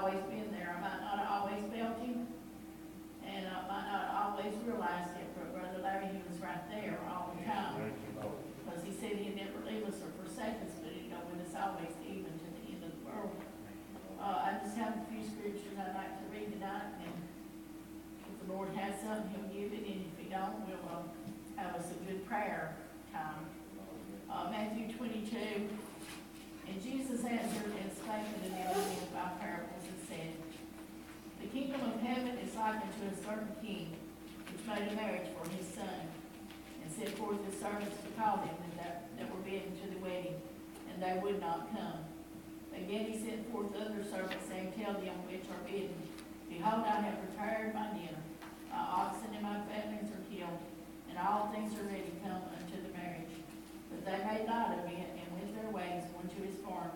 always been there. I might not have always felt him, and I might not have always realized it, but Brother Larry, he was right there all the time. Because he said he'd never leave us or forsake us, but he'd go with us always, even to the end of the world. I just have a few scriptures I'd like to read tonight, and if the Lord has something, he'll give it, and if he don't, we'll have us a good prayer time. Matthew 22, and Jesus answered and spake unto them by parables, and said, The kingdom of heaven is like unto a certain king, which made a marriage for his son, and sent forth his servants to call them that were bidden to the wedding, and they would not come. Again he sent forth other servants, saying, Tell them which are bidden, Behold, I have prepared my dinner. My oxen and my fatlings are killed, and all things are ready come unto the marriage. But they made light of it, and went their ways, one to his farm,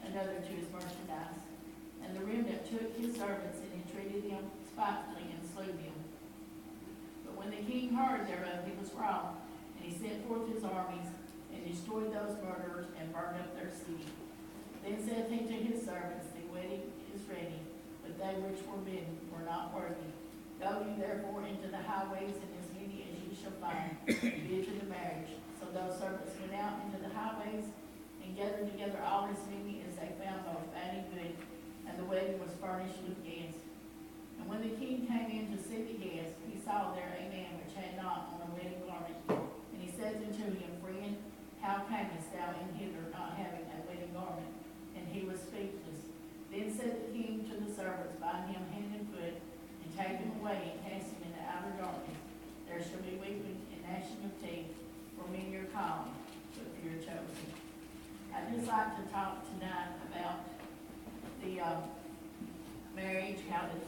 another to his merchandise. And the remnant took his servants, and entreated them spitefully, and slew them. But when the king heard thereof, he was wroth, and he sent forth his armies, and destroyed those murderers, and burned up their city. Then said he to his servants, The wedding is ready, but they which were bidden were not worthy. Go ye therefore into the highways, and as many as ye shall find, bid to the marriage. So those servants went out into the highways, and gathered together all as many as they found both bad and good, and the wedding was furnished with guests. And when the king came in to see the guests, he saw there a man which had not on a wedding garment. And he said unto him, Friend, how camest thou in hither, not having a wedding garment? And he was speechless. Then said the king to the servants, Bind him hand and foot, and take him away, and cast him into outer darkness. There shall be weeping and gnashing of teeth, for many are called, but few are chosen. I'd just like to talk tonight about the marriage, how that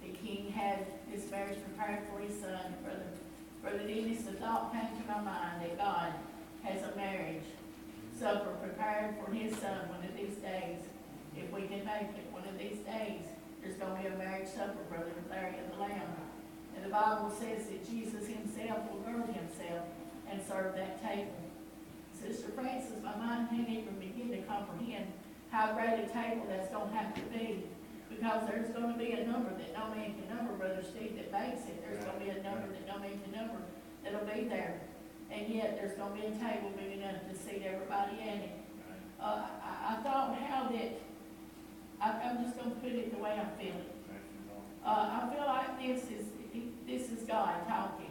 the king had this marriage prepared for his son. Brother Dennis, the thought came to my mind that God has a marriage supper prepared for his son one of these days. If we can make it one of these days, there's going to be a marriage supper, Brother Larry and the Lamb. And the Bible says that Jesus himself will gird himself and serve that table. Sister Francis, my mind can't even begin to comprehend how great a table that's going to have to be, because there's going to be a number that no man can number, Brother Steve, that makes it. There's going to be a number that no man can number that'll be there. And yet there's going to be a table big enough to seat everybody in it. I thought how that, I'm just going to put it the way I feel it. I feel like this is God talking.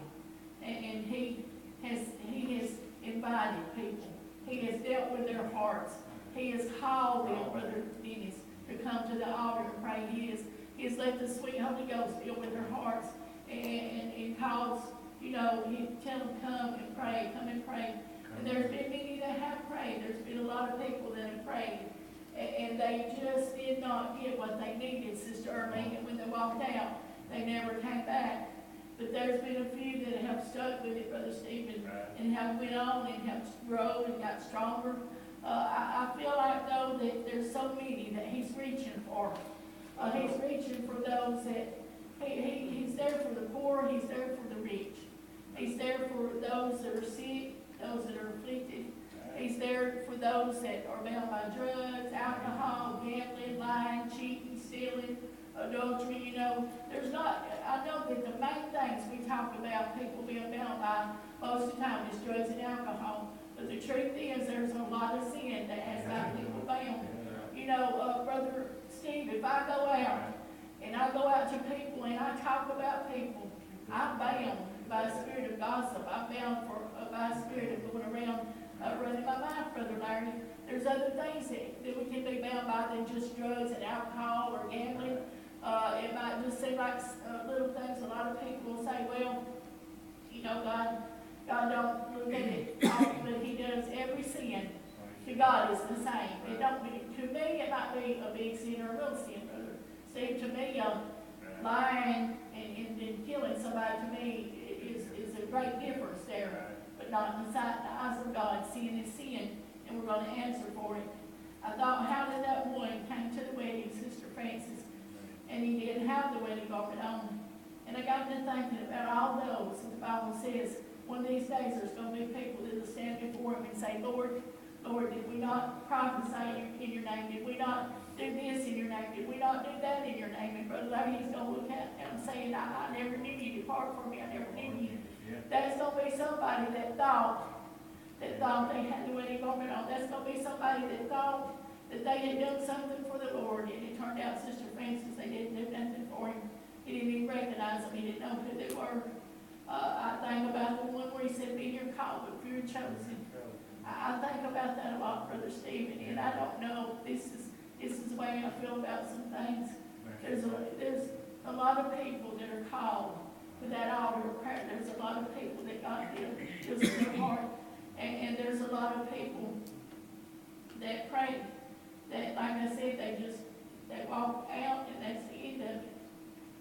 And he has invited people. He has dealt with their hearts. He has called them, Brother Dennis, to come to the altar and pray. He has let the sweet Holy Ghost deal with their hearts and calls, he tell them come and pray. And there's been many that have prayed. There's been a lot of people that have prayed. And they just did not get what they needed, Sister Erlene. And when they walked out, they never came back. But there's been a few that have stuck with it, Brother Stephen, and have went on and have grown and got stronger. I feel like, though, that there's so many that he's reaching for. He's reaching for those that, he's there for the poor, he's there for the rich. He's there for those that are sick, those that are afflicted. He's there for those that are bound by drugs, alcohol, gambling, lying, cheating, stealing, adultery. There's not, I know that the main things we talk about people being bound by most of the time is drugs and alcohol. But the truth is there's a lot of sin that has got people bound. Brother Steve, if I go out and I go out to people and I talk about people, I'm bound by a spirit of gossip. I'm bound by a spirit of going around running my mouth, Brother Larry. There's other things that we can be bound by than just drugs and alcohol or gambling. It might just seem like little things. A lot of people will say, well, God don't look at it often, but he does every sin. To God is the same. To me, it might be a big sin or a little sin, Brother Steve. To me, lying and killing somebody, to me, is a great difference there. But not in the eyes of God. Sin is sin, and we're going to answer for it. I thought, how did that one came to the wedding, Sister Francis, and he didn't have the wedding garment on? And I got to thinking about all those. The Bible says, one of these days there's going to be people that will stand before him and say, Lord, did we not prophesy in your name? Did we not do this in your name? Did we not do that in your name? And Brother Larry, he's going to look at them and say, I never knew you. Depart from me. I never knew you. That's going to be somebody that thought they had the wedding garment on. That's going to be somebody that thought that they had done something for the Lord. And it turned out, Sister Francis, they didn't do nothing for him. He didn't even recognize them. He didn't know who they were. I think about the one where he said, be you're called, but few are chosen. I think about that a lot, Brother Stephen, and I don't know, this is the way I feel about some things. There's a lot of people that are called to that altar of prayer. There's a lot of people that God gives in their heart. And there's a lot of people that pray, that, like I said, they walk out and that's the end of it.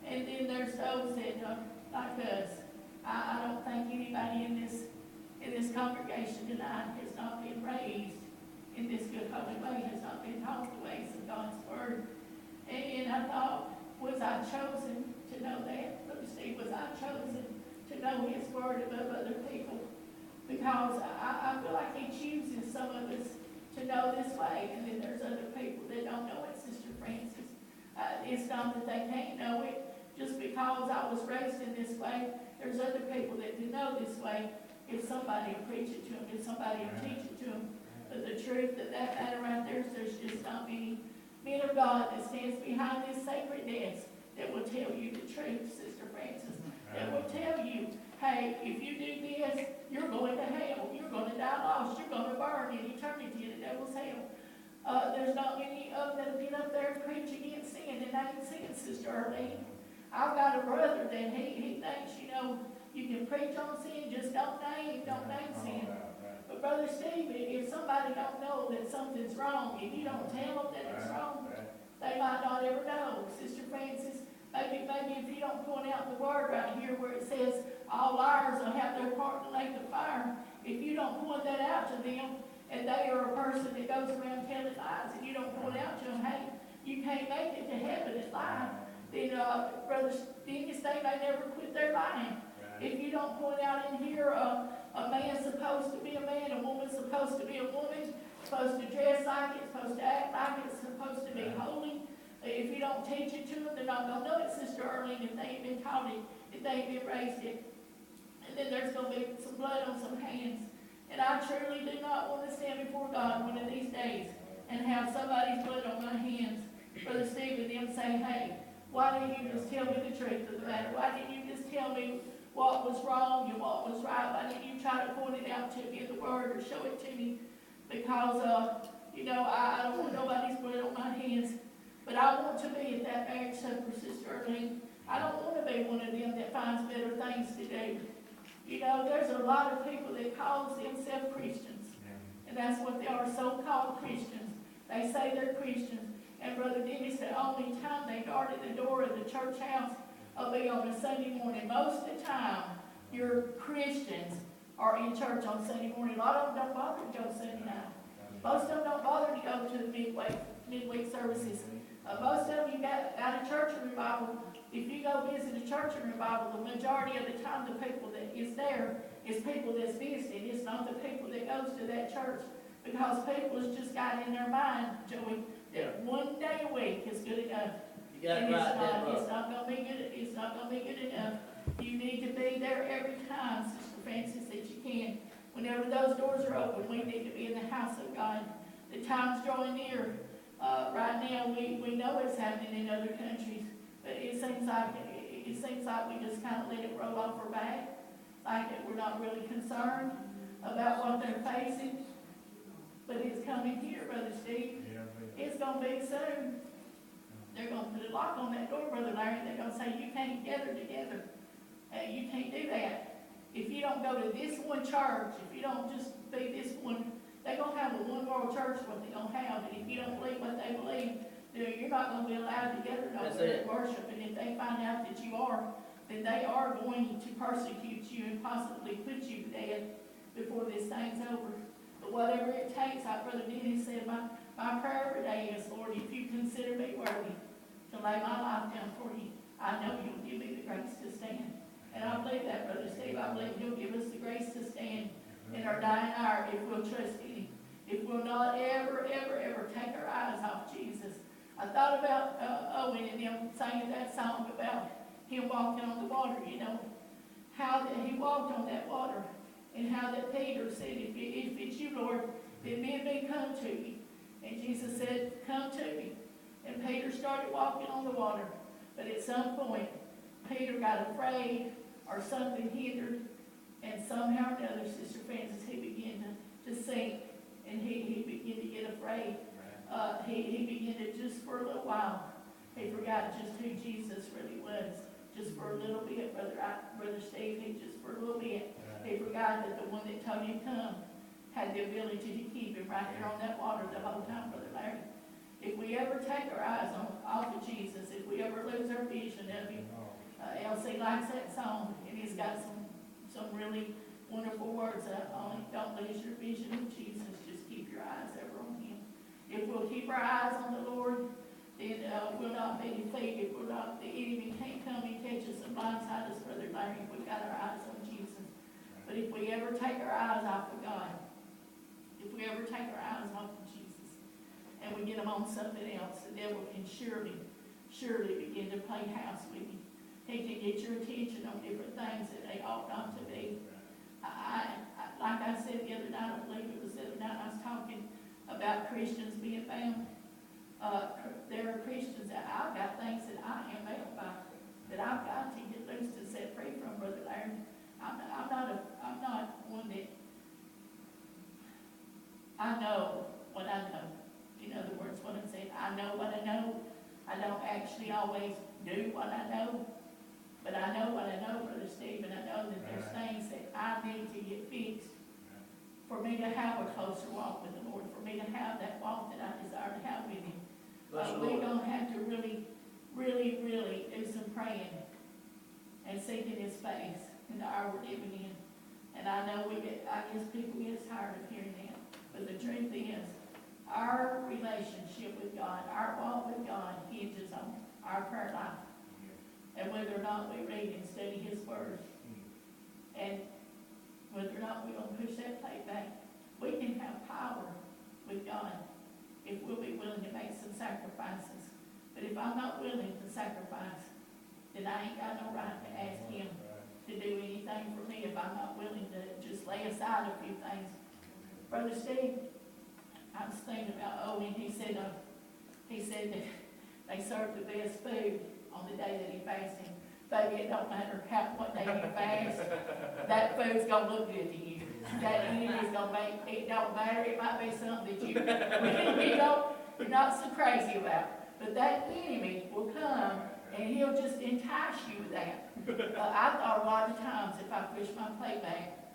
And then there's those that, like us, I don't think anybody in this congregation tonight has not been raised in this good holy way, has not been taught the ways of God's word. And I thought, was I chosen to know that? Brother Steve, was I chosen to know his word above other people? Because I feel like he chooses some of us to know this way, and then there's other people that don't know it, Sister Francis. It's not that they can't know it. Just because I was raised in this way, there's other people that do know this way. If somebody will preach it to them, if somebody will teach it to them. But the truth that matter right there is there's just not many men of God that stands behind this sacred desk that will tell you the truth, Sister Francis. That will tell you, hey, if you do this, you're going to hell. You're going to die lost. You're going to burn in eternity in the devil's hell. There's not many of them that get up there and preach against sin, and I ain't sin, Sister Arlene. I've got a brother that he thinks, you can preach on sin, just don't name sin. But Brother Steve, if somebody don't know that something's wrong, if you don't tell them that it's wrong, they might not ever know. Sister Francis, maybe if you don't point out the word right here where it says all liars will have their part in the lake of fire, if you don't point that out to them, and they are a person that goes around telling lies, and you don't point out to them, hey, you can't make it to heaven and lie, then Brother Dennis, they may never quit their lying. If you don't point out in here, a man's supposed to be a man, a woman's supposed to be a woman, supposed to dress like it, supposed to act like it, supposed to be holy. If you don't teach it to them, they're not going to know it, Sister Arlene, if they ain't been taught it, if they ain't been raised it. And then there's going to be some blood on some hands. And I truly do not want to stand before God one of these days and have somebody's blood on my hands, Brother Steve, and them say, hey, why didn't you just tell me the truth of the matter? Why didn't you just tell me what was wrong and what was right? Why didn't you try to point it out to me in the word or show it to me? Because, I don't want nobody's blood on my hands. But I want to be at that marriage supper, Sister Arlene. I don't want to be one of them that finds better things to do. There's a lot of people that call themselves Christians. And that's what they are, so-called Christians. They say they're Christians. And Brother Dennis, the only time they guarded the door of the church house will be on a Sunday morning. Most of the time, your Christians are in church on Sunday morning. A lot of them don't bother to go Sunday night. Most of them don't bother to go to the midweek services. Most of them, you got out of church and revival. If you go visit a church and revival, the majority of the time the people that is there is people that's visiting. It's not the people that goes to that church, because people has just got in their mind, Joey, that one day a week is good enough. You got and it right, it's not going to be good. It's not going to be good enough. You need to be there every time, Sister Francis, that you can. Whenever those doors are open, we need to be in the house of God. The time's drawing near. Right now, we know it's happening in other countries, but it seems like we just kind of let it roll off our back, like that we're not really concerned about what they're facing. But it's coming here, Brother Steve. It's going to be soon. They're going to put a lock on that door, Brother Larry. They're going to say, you can't gather together. You can't do that. If you don't go to this one church, if you don't just be this one, they're going to have a one world church, what they're going to have. And if you don't believe what they believe, you're not going to be allowed to gather nowhere to worship. And if they find out that you are, then they are going to persecute you and possibly put you to death before this thing's over. But whatever it takes, like Brother Dennis said, my prayer every day is, Lord, if you consider me worthy to lay my life down for you, I know you'll give me the grace to stand. And I believe that, Brother Steve. I believe you'll give us the grace to stand in our dying hour if we'll trust in him. If we'll not ever, ever, ever take our eyes off Jesus. I thought about Owen and them singing that song about him walking on the water, you know, how that he walked on that water, and how that Peter said, if it's you, Lord, then bid me come to you. And Jesus said, come to me. And Peter started walking on the water. But at some point, Peter got afraid or something hindered, and somehow or another, Sister Francis, he began to sink, and he began to get afraid. He began to, just for a little while, he forgot just who Jesus really was. Just for a little bit, Brother Steve, just for a little bit. He forgot that the one that told him to come had the ability to keep him right there on that water the whole time, Brother Larry. If we ever take our eyes off of Jesus, if we ever lose our vision of him, Elsie likes that song, and he's got some really wonderful words on it. Don't lose your vision of Jesus, just keep your eyes ever on him. If we'll keep our eyes on the Lord, then we'll not be defeated. The enemy can't come and catch us and blindside us, Brother Larry, if we've got our eyes on Jesus. But if we ever take our eyes off of God, if we ever take our eyes off of Jesus, and we get them on something else, the devil can surely begin to play house with you. He can get your attention on different things that they ought not to be. Like I said the other night, I believe it was the other night, I was talking about Christians being bound. There are Christians that I've got things that I am bound by, that I've got to get loose to set free from, Brother Larry. I'm not one that, I know what I know. In other words, what I'm saying, I know what I know. I don't actually always do what I know, but I know what I know, Brother Steve, and I know that there's things that I need to get fixed for me to have a closer walk with the Lord, for me to have that walk that I desire to have with him. We're going to have to really do some praying and seeking his face in the hour we're living in. And I know I guess people get tired of hearing that. But the truth is, our relationship with God, our walk with God hinges on our prayer life. And whether or not we read and study his word. And whether or not we're going to push that plate back. We can have power with God if we'll be willing to make some sacrifices. But if I'm not willing to sacrifice, then I ain't got no right to ask him to do anything for me if I'm not willing to just lay aside a few things. Brother Steve, I was thinking about Owen. He said that they served the best food on the day that he fasted. Baby, it don't matter what day you fast, that food's gonna look good to you. That enemy's gonna make, it don't matter, it might be something that you're not so crazy about. But that enemy will come and he'll just entice you with that. I thought a lot of times if I push my plate back,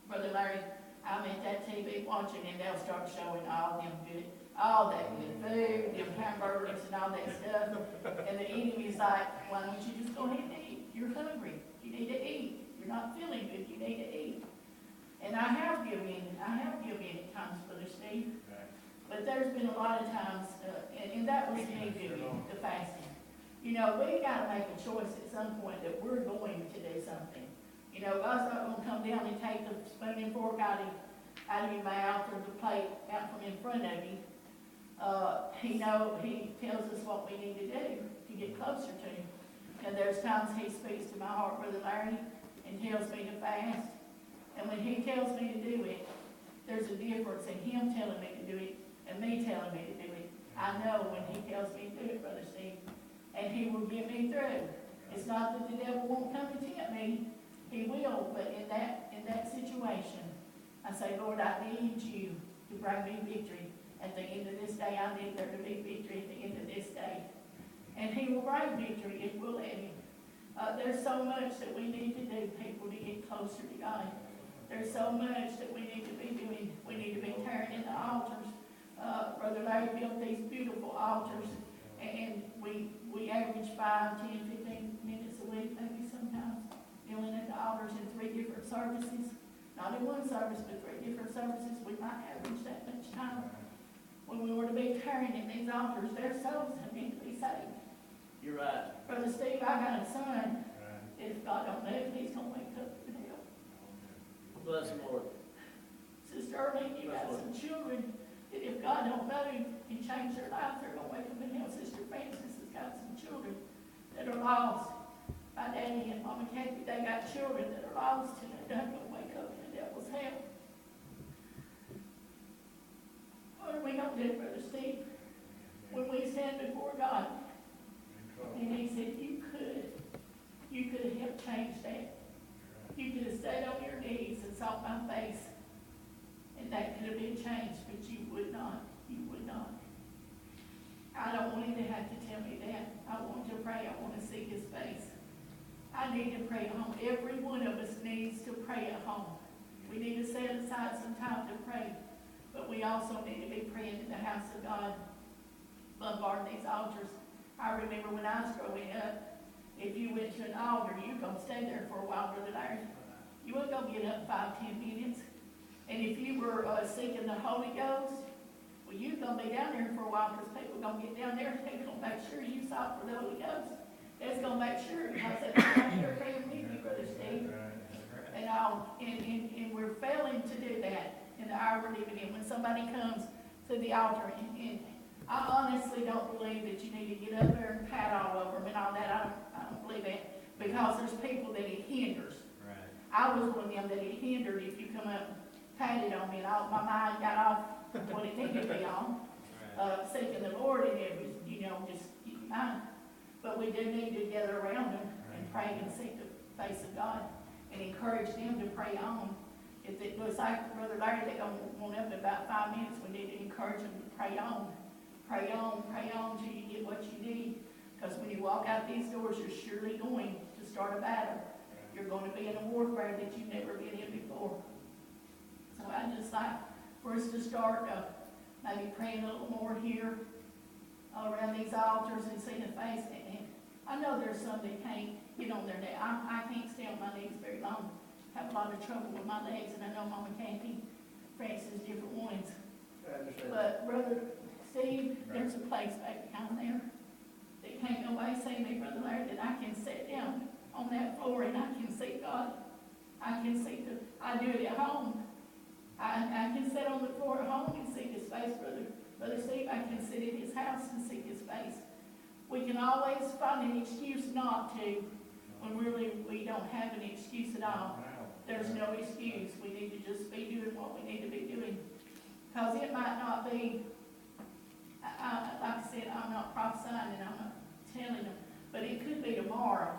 Brother Larry, I'm at that TV watching and they'll start showing all that good food, them hamburgers and all that stuff. And the enemy's like, why don't you just go ahead and eat? You're hungry. You need to eat. You're not feeling good. You need to eat. And I have given in at times, Brother Steve. But there's been a lot of times, and that was me doing the fasting. You know, we got to make a choice at some point that we're going to do something. You know, God's not going to come down and take the spoon and fork out of your mouth or the plate out from in front of you. He tells us what we need to do to get closer to him. And there's times he speaks to my heart, Brother Larry, and tells me to fast. And when he tells me to do it, there's a difference in him telling me to do it and me telling me to do it. I know when he tells me to do it, Brother Steve, and he will get me through. It's not that the devil won't come and tempt me. He will, but in that situation, I say, Lord, I need you to bring me victory. At the end of this day, I need there to be victory at the end of this day. And he will bring victory if we'll let him. There's so much that we need to do, people, to get closer to God. There's so much that we need to be doing. We need to be tearing in the altars. Brother Larry built these beautiful altars, and we average 5, 10, 15 minutes a week, maybe sometimes, kneeling at the altars in 3 different services. Not in one service, but 3 different services. We might average that much time. When we were to be tearing in these altars, their souls have been to be saved. You're right. Brother Steve, I got a son. If God don't move, he's going to wake up in hell. Bless the Lord. Sister Earlene, you got some children that if God don't know him and change their lives, they're going to wake up in hell. Sister Francis has got some children that are lost. My daddy and Mama Kathy, they got children that are lost, and they're not going to wake up in the devil's hell. What are we going to do, Brother Steve, when we stand before God? And he said, you could have helped change that. You could have stayed on your knees and sought my face, and that could have been changed, but you would not. You would not. I don't want him to have to tell me that. I want to pray. I want to see his face. I need to pray at home. Every one of us needs to pray at home. We need to set aside some time to pray, but we also need to be praying in the house of God, bombarding these altars. I remember when I was growing up, if you went to an altar, you were going to stay there for a while, Brother Larry. You weren't going to get up 5-10 minutes. And if you were seeking the Holy Ghost, well, you're going to be down there for a while, because people are going to get down there and they're going to make sure you sought for the Holy Ghost. That's going to make sure, because they're right there praying with you, Brother Steve. And we're failing to do that in the hour we're living in. When somebody comes to the altar, and I honestly don't believe that you need to get up there and pat all over them and all that. I don't believe that, because there's people that it hinders. Right. I was one of them that it hindered. If you come up and patted on me, and my mind got off what it needed to be on, seeking the Lord, and it was, just keep your mind. But we do need to gather around them and pray and seek the face of God and encourage them to pray on. If it looks like Brother Larry, they're going to want up in about 5 minutes, we need to encourage them to pray on. Pray on till you get what you need. Because when you walk out these doors, you're surely going to start a battle. You're going to be in a warfare that you've never been in before. So I just like for us to start maybe praying a little more here around these altars and seeing the face. And I know there's some that can't get on their knees. I can't stay on my knees very long. I have a lot of trouble with my legs, and I know Mama Kathy, Francis, different ones. But Brother Steve, there's a place back behind there that can't nobody see me, Brother Larry, that I can sit down on that floor and I can see God. I can see I do it at home. I can sit on the floor at home and see his face, Brother Steve. I can sit in his house and see his face. We can always find an excuse not to, when really we don't have an excuse at all. There's no excuse. We need to just be doing what we need to be doing. Because it might not be, like I said, I'm not prophesying and I'm not telling them, but it could be tomorrow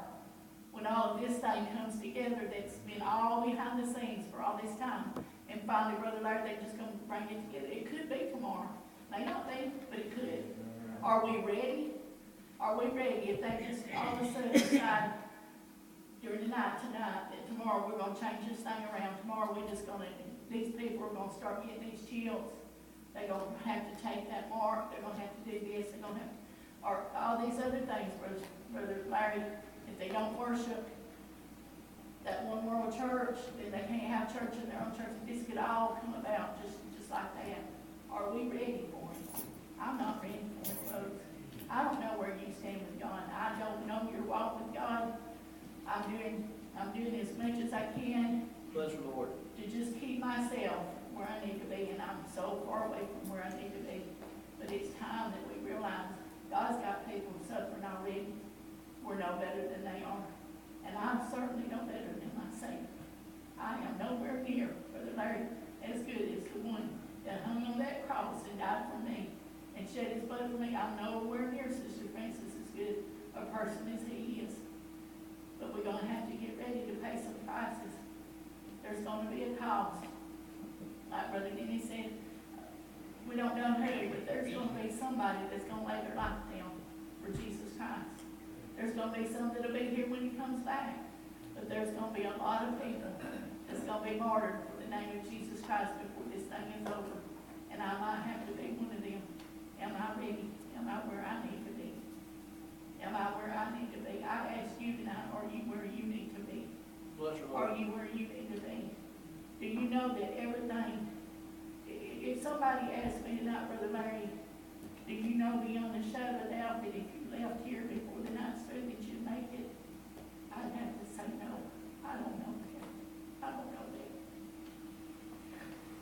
when all of this thing comes together that's been all behind the scenes for all this time. And finally, Brother Larry, they're just going to bring it together. It could be tomorrow. May not be, but it could. Are we ready? Are we ready if they just all of a sudden decide during the night tonight that tomorrow we're going to change this thing around? Tomorrow we're just going to, these people are going to start getting these chills. They're going to have to take that mark. They're going to have to do this. They're going to have, or all these other things, Brother Larry. If they don't worship that one world church, then they can't have church in their own church. This could all come about just like that. Are we ready for it? I'm not ready for it, folks. I don't know where you stand with God. I don't know your walk with God. I'm doing as much as I can. Bless the Lord. To just keep myself where I need to be, and I'm so far away from where I need to be. But it's time that we realize God's got people suffering already. We're no better than they are. And I'm certainly no better than my Savior. I am nowhere near, Brother Larry, as good as the one that hung on that cross and died for me and shed his blood for me. I'm nowhere near Sister Francis as good a person as he is. But we're going to have to get ready to pay some prices. There's going to be a cost. Like Brother Denny said, we don't know who, but there's going to be somebody that's going to lay their life down for Jesus Christ. There's going to be some that'll be here when he comes back. But there's going to be a lot of people that's going to be martyred for the name of Jesus Christ before this thing is over. And I might have to be one of them. Am I ready? Am I where I need to be? Am I where I need to be? I ask you tonight, are you where you need to be? Are you where you need to be? Do you know that everything, if somebody asked me tonight, Brother Larry, do you know beyond a shadow of a doubt that if you left here before the night's through that you'd make it? I'd have to say no. I don't know that. I don't know that.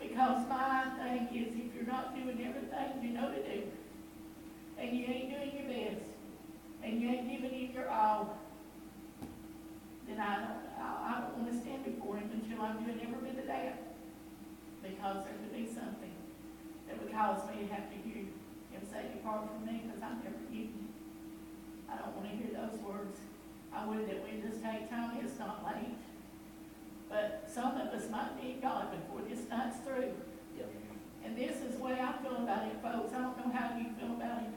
Because my thing is, if you're not doing ain't giving him your all, then I don't wanna stand before him until I'm doing every bit of that. Because there could be something that would cause me to have to hear him say, depart from me, because I'm never forgiven you. I don't wanna hear those words. I would that we just take time, it's not late. But some of us might need God before this night's through. Yep. And this is the way I feel about it, folks. I don't know how you feel about it.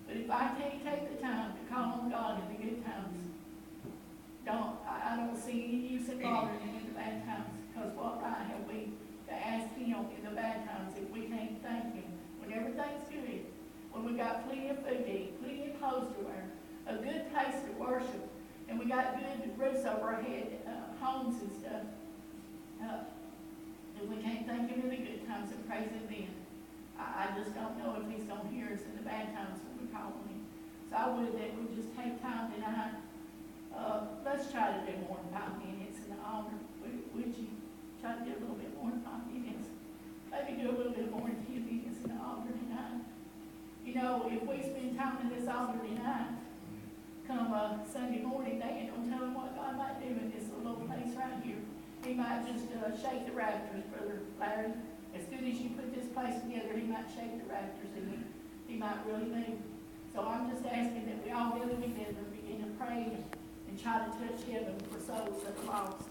But if I can't take the time to call on God in the good times, I don't see any use in bothering him in the bad times. Because what right have we to ask him in the bad times if we can't thank him when everything's good? When we got plenty of food to eat, plenty of clothes to wear, a good place to worship, and we got good roofs over our head, homes and stuff. If we can't thank him in the good times and praise him then, I just don't know if he's gonna hear us in the bad times when we call on him. So I would that we just take time tonight. Let's try to do more than 5 minutes in the altar. Would you try to do a little bit more than 5 minutes? Maybe do a little bit more than 10 minutes in the altar tonight. You know, if we spend time in this altar tonight, come Sunday morning, they ain't gonna tell him what God might do in this little place right here. He might just shake the rafters, Brother Larry. As soon as you put this place together, he might shake the rafters and he might really move. So I'm just asking that we all gather together, begin to pray and try to touch heaven for souls that are lost.